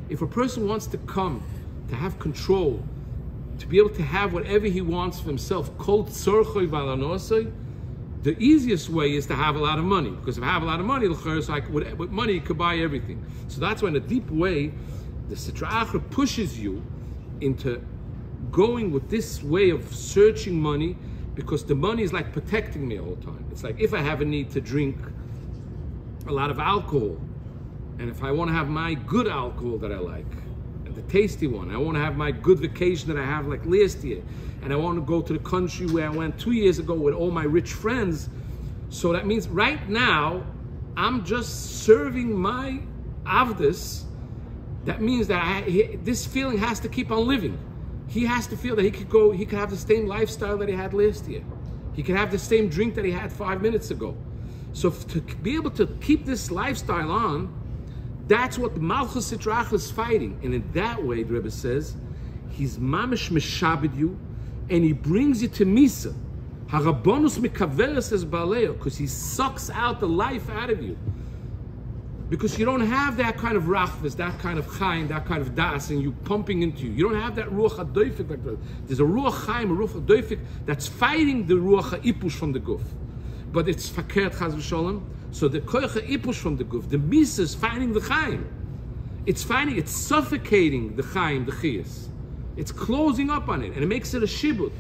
If a person wants to come, to have control, to be able to have whatever he wants for himself, the easiest way is to have a lot of money. Because if I have a lot of money, with money you could buy everything. So that's why in a deep way, the sitracha pushes you into going with this way of searching money, because the money is like protecting me all the time. It's like if I have a need to drink a lot of alcohol, and if I want to have my good alcohol that I like, and the tasty one. I want to have my good vacation that I have like last year. And I want to go to the country where I went 2 years ago with all my rich friends. So that means right now, I'm just serving my avdus. That means that this feeling has to keep on living. He has to feel that he could have the same lifestyle that he had last year. He could have the same drink that he had 5 minutes ago. So to be able to keep this lifestyle on, that's what the Malchus Sitrach is fighting. And in that way, the Rebbe says, he's mamish meshabed you, and he brings you to Misa. Harabonus mekaveres es baleo, because he sucks out the life out of you. Because you don't have that kind of rachvis, that kind of chaim, that kind of das, and you pumping into you. You don't have that ruach hadoifik like that. There's a ruach chaim, a ruach hadoifik that's fighting the ruach haipush from the guf. But it's fakert chaz v'sholem. So the koach haipush from the guf, the misa is fighting the chaim. It's suffocating the chaim, the chiyas. It's closing up on it, and it makes it a shibud.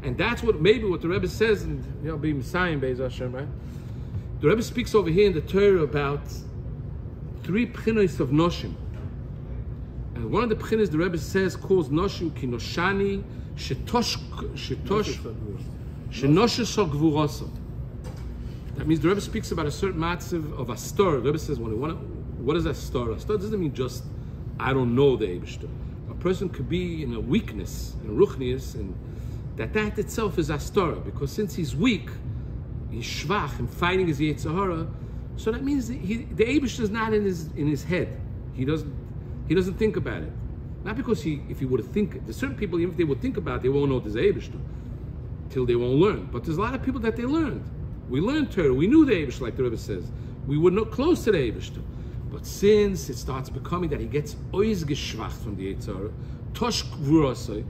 And that's what maybe what the Rebbe says, and be Messiah Beis Hashem, right? The Rebbe speaks over here in the Torah about 3 pchinos of noshim. And one of the pchinos the Rebbe says calls noshim ki noshani shenosh gvurasa. That means the Rebbe speaks about a certain matziv of astor. The Rebbe says, what is astor? Astor doesn't mean just, I don't know the Eibishter. A person could be in a weakness, in a ruchnius, and that itself is astor, because since he's weak, he's shvach and fighting his Yetzirah, so that means the Eibishter is not in his head. He doesn't think about it. Not because if he would think, there's certain people, even if they would think about it, they won't know there's Eibishter till they won't learn. But there's a lot of people that they learned. We learned Torah, we knew the Eibishter, like the Rebbe says. We were not close to the Eibishter. But since it starts becoming that he gets oiz geschwacht from the Yetzirah, tosh gvurasoi,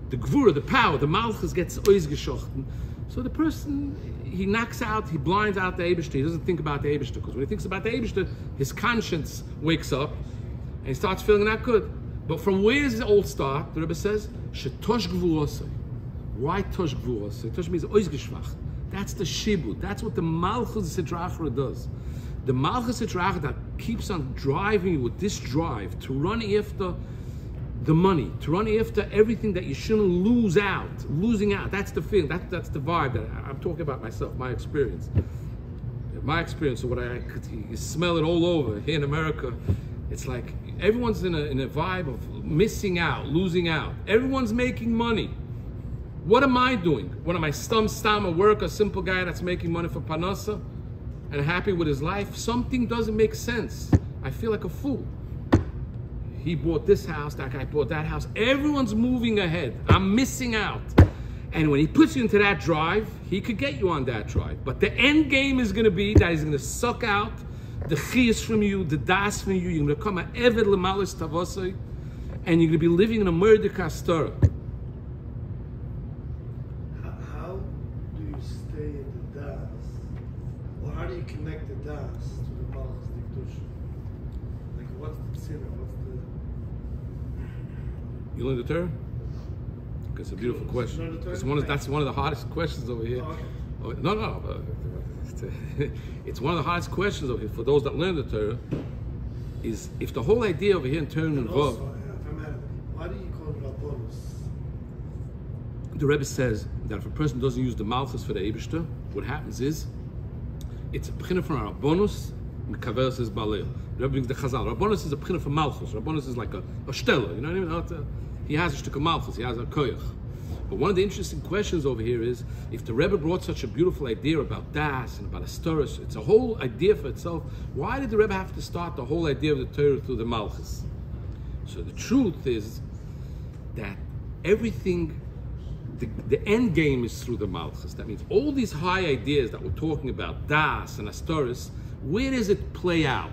the gvura, the power, the malchus gets oiz geschochten. So the person, he knocks out, he blinds out the Eibishter. He doesn't think about the Eibishter, because when he thinks about the Eibishter, his conscience wakes up and he starts feeling not good. But from where does it all start? The Rebbe says, shetosh gvurasoi. Why tosh gvurasoi? Tosh means oiz geschwacht. That's the shibud. That's what the Malchus Sitrachra does. The Malchus Sitrachra that keeps on driving you with this drive to run after the money, to run after everything that you shouldn't lose out. Losing out. That's the feeling. That's the vibe that I'm talking about myself, my experience. My experience of what you smell it all over here in America. It's like everyone's in a vibe of missing out, losing out. Everyone's making money. What am I doing? What am I, stam a worker, a simple guy that's making money for Panasa and happy with his life? Something doesn't make sense. I feel like a fool. He bought this house, that guy bought that house. Everyone's moving ahead. I'm missing out. And when he puts you into that drive, he could get you on that drive. But the end game is going to be that he's going to suck out the chiyas from you, the das from you. You're going to become an eved l'malis tavosai, and you're going to be living in a murder kastora. How do you connect the das to the Malchus Dikdush? Like, what's the sinner? What's the... You learn the Torah? It's a beautiful question. That's one of the hardest questions over here. Oh, okay. No. It's one of the hardest questions over here for those that learn the Torah. Is if the whole idea over here in Torah and Vav. Why do you call it Rabbanus? The Rebbe says that if a person doesn't use the Malchus for the Eibishter, what happens is it's a pchina from Rabbanus, mekaveres es baleo. The Rebbe brings the Chazal. Rabbanus is a pchina from Malchus. Rabbanus is like a shtela, you know what I mean? He has a shtuk of Malchus, he has a koyach. But one of the interesting questions over here is, if the Rebbe brought such a beautiful idea about das and about astoros, it's a whole idea for itself, why did the Rebbe have to start the whole idea of the Torah through the Malchus? So the truth is that everything, the end game is through the Malchus. That means all these high ideas that we're talking about, das and astoros, where does it play out?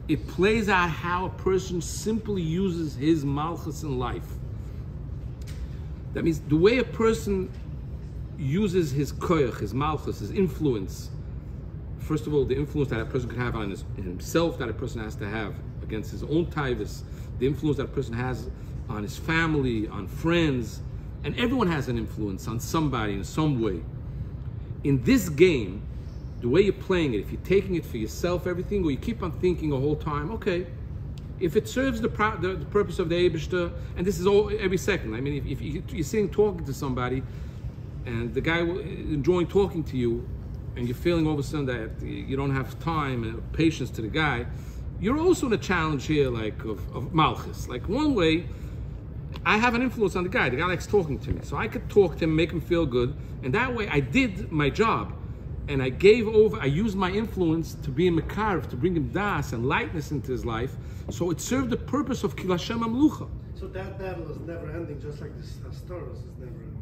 It plays out how a person simply uses his Malchus in life. That means the way a person uses his koyach, his Malchus, his influence. First of all, the influence that a person can have on himself, that a person has to have against his own taivas, the influence that a person has on his family, on friends, and everyone has an influence on somebody in some way. In this game, the way you're playing it, if you're taking it for yourself, everything, or you keep on thinking the whole time, okay, If it serves the purpose of the Eibishter, and this is all every second. I mean, if you're sitting talking to somebody, and the guy enjoying talking to you, and you're feeling all of a sudden that you don't have time and patience to the guy, you're also in a challenge here, like of Malchus. Like one way, I have an influence on the guy. The guy likes talking to me, so I could talk to him, make him feel good, and that way I did my job. And I used my influence to be in Mekarv, to bring him das and lightness into his life. So it served the purpose of Kil Hashem Amlucha. So that battle is never ending, just like this Astoros is never ending.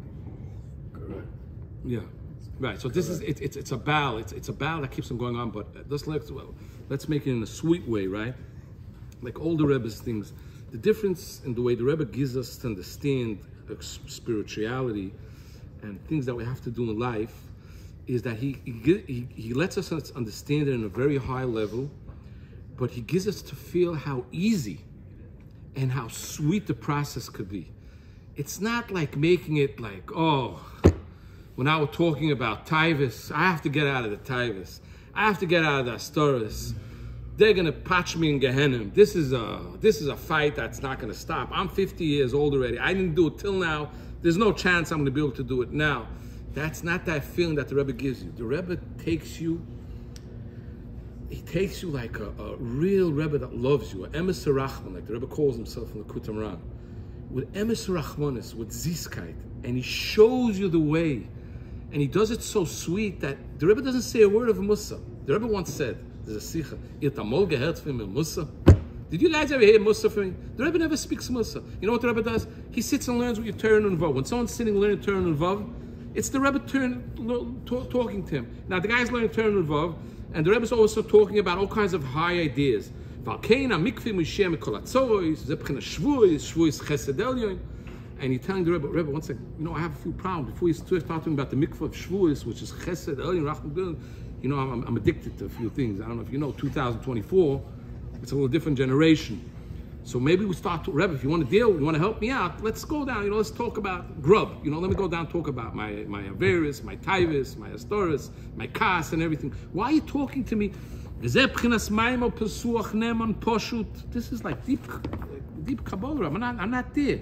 Correct. Yeah, right. So this is it's a battle. It's a battle that keeps on going on. But let's make it in a sweet way, right? Like all the Rebbe's things. The difference in the way the Rebbe gives us to understand spirituality and things that we have to do in life is that he lets us understand it in a very high level, but he gives us to feel how easy and how sweet the process could be. It's not like making it like, oh, when I was talking about Tues, I have to get out of the Tues. I have to get out of the Astoros. They're gonna patch me in Gehenna. This is a fight that's not gonna stop. I'm 50 years old already. I didn't do it till now. There's no chance I'm gonna be able to do it now. That's not that feeling that the Rebbe gives you. The Rebbe takes you, he takes you like a real Rebbe that loves you, an emes rachman, like the Rebbe calls himself in the LIKUTEY, with emes rachmanis, with ziskeit, and he shows you the way, and he does it so sweet that the Rebbe doesn't say a word of Musa. The Rebbe once said, there's a sicha, ihr tamol gehört von mir Musa? Did you guys ever hear Musa from me? The Rebbe never speaks Musa. You know what the Rebbe does? He sits and learns with your Torah and Vav. When someone's sitting learning Torah and Vav, it's the Rebbe talking to him. Now the guy's learning Torah and Vav, and the Rebbe's also talking about all kinds of high ideas. And you're telling the Rebbe, one second, you know, I have a few problems. Before you start talking about the mikveh of Shavuos, which is Chesed, Elyon, Rachman, you know, I'm addicted to a few things. I don't know if you know, 2024, it's a little different generation. So maybe we start to, Rebbe, if you want to deal, you want to help me out, let's go down, you know, let's talk about grub. You know, let me go down and talk about my Averis, my Tues, my Astoros, my Kas and everything. Why are you talking to me? This is like deep Kabbalah. I'm not there.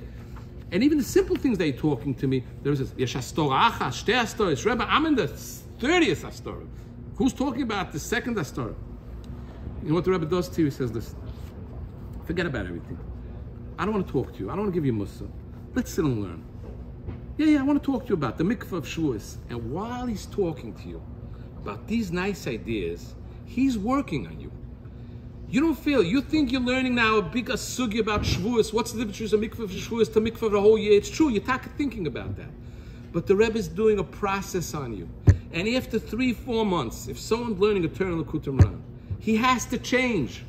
And even the simple things that you're talking to me, there's this, Yesh Astora Achas, Shte Astoros. Rebbe, I'm in the 30th Astora. Who's talking about the second Astora? You know what the Rebbe does to you? He says, listen, forget about everything. I don't want to talk to you. I don't want to give you Musa. Let's sit and learn. Yeah, I want to talk to you about the mikveh of Shavuos. And while he's talking to you about these nice ideas, he's working on you. You don't feel, you think you're learning now a big sugi about Shavuos. What's the difference between mikveh of Shavuos to mikveh of the whole year? It's true, you're thinking about that. But the Rebbe is doing a process on you. And after 3-4 months, if someone's learning a Torah in LIKUTEY, he has to change.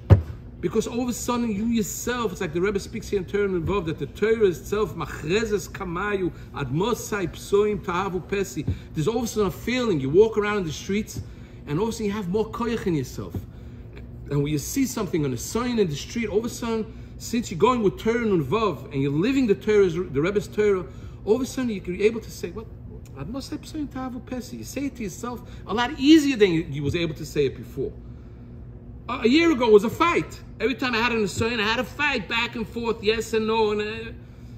Because all of a sudden, you yourself, it's like the Rebbe speaks here in Torah and Vav, that the Torah itself, machrezes kamayu, admosai psoim tahavu pesi. There's all of a sudden a feeling, you walk around in the streets, and all of a sudden you have more koyach in yourself. And when you see something on a sign in the street, all of a sudden, since you're going with Torah and Vav, and you're living the Torah, the Rebbe's Torah, all of a sudden you're able to say, what? Admosai psoim tahavu pesi. You say it to yourself a lot easier than you was able to say it before. A year ago was a fight. Every time I had an assignment, I had a fight back and forth, yes and no, and it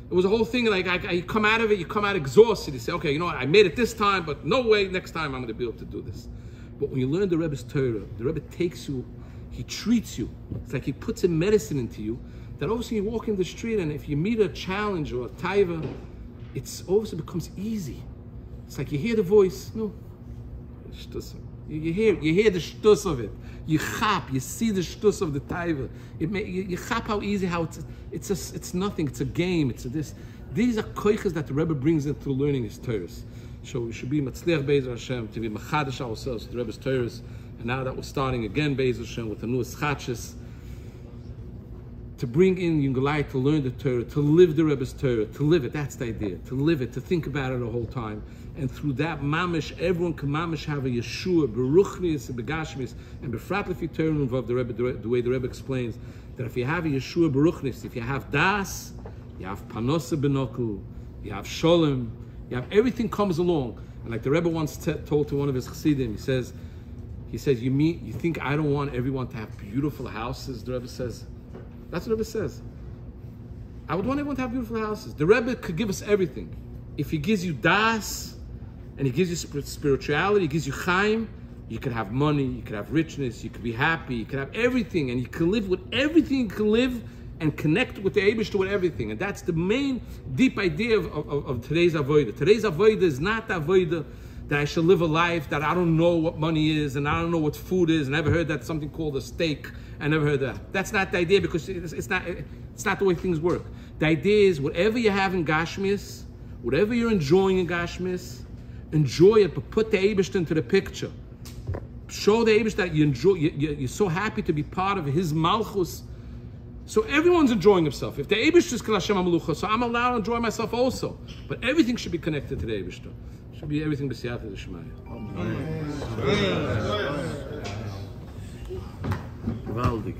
was a whole thing. Like you come out of it, you come out exhausted. You say, okay, you know what, I made it this time, but no way, next time I'm going to be able to do this. But when you learn the Rebbe's Torah, the Rebbe takes you, he treats you. It's like he puts a medicine into you. That all of a sudden you walk in the street, and if you meet a challenge or a taiva, it's all of a sudden becomes easy. It's like you hear the voice, no, you hear the shtus of it. You chap, you see the shtus of the taiva. You chap how easy, how it's nothing. It's a game. It's a this. These are koiches that the Rebbe brings into learning his Torahs. So we should be matzliach be'ezer Hashem to be machadash ourselves to the Rebbe's Torahs. And now that we're starting again be'ezer Hashem with the new schachas, to bring in Yungalai to learn the Torah, to live the Rebbe's Torah, to live it. That's the idea. To live it, to think about it the whole time. And through that mamish, everyone can mamish have a Yeshua, beruchnius and begashmius, and befratlefi Torah and Vav, the way the Rebbe explains, that if you have a Yeshua beruchnius, if you have das, you have panosa benoku, you have sholem, you have everything comes along. And like the Rebbe once told to one of his chassidim, he says, you think I don't want everyone to have beautiful houses? The Rebbe says, That's what the Rebbe says. I would want everyone to have beautiful houses. The Rebbe could give us everything. If he gives you das, and he gives you spirituality, he gives you chaim, you could have money, you could have richness, you could be happy, you could have everything, and you can live with everything you can live and connect with the Eibishter with everything. And that's the main deep idea of today's avodah. Today's avodah is not the avodah that I shall live a life that I don't know what money is and I don't know what food is. I never heard that something called a steak. I never heard that. That's not the idea, because it's not the way things work. The idea is whatever you have in Gashmis, whatever you're enjoying in Gashmis, enjoy it, but put the Eibishter into the picture. Show the Eibishter that you enjoy. You're so happy to be part of his malchus. So everyone's enjoying himself. If the Eibishter is Kol Hashem HaMelucha, so I'm allowed to enjoy myself also. But everything should be connected to the Eibishter. Should be everything b'siyata d'shmaya. Gewaldig.